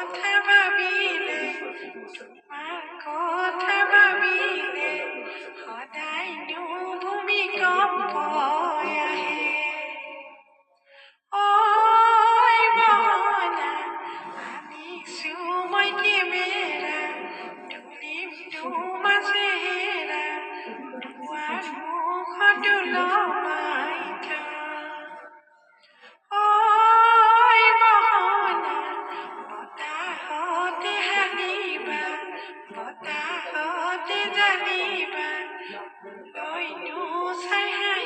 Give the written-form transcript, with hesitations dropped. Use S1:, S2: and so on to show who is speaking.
S1: কথা ভাবিলে তোমাৰ কথা ভাবিলে সদায়নো ভূমিকম্পই আহে ঐ বহনা আনিছো মই কেমেৰা তুলিম তোমাৰ চেহেৰা দুৱাৰ মুখত ওলমাই থম ঐ বহনা বতাহতে হালিবা বতাহতে জানিবা লৈনো চাই